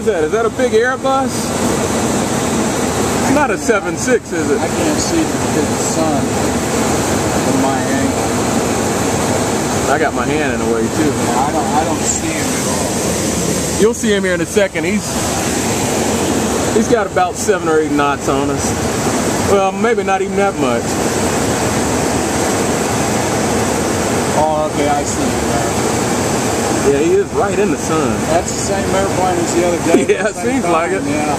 is that? Is that a big Airbus? It's not a 7.6, is it? I can't see because of the sun from my angle. I got my hand in the way too. Yeah, I don't see him at all. You'll see him here in a second. He's got about 7 or 8 knots on us. Well, maybe not even that much. Oh, okay, I see him there. Yeah, he is right in the sun. That's the same airplane as the other day. Yeah, it seems like it. Yeah.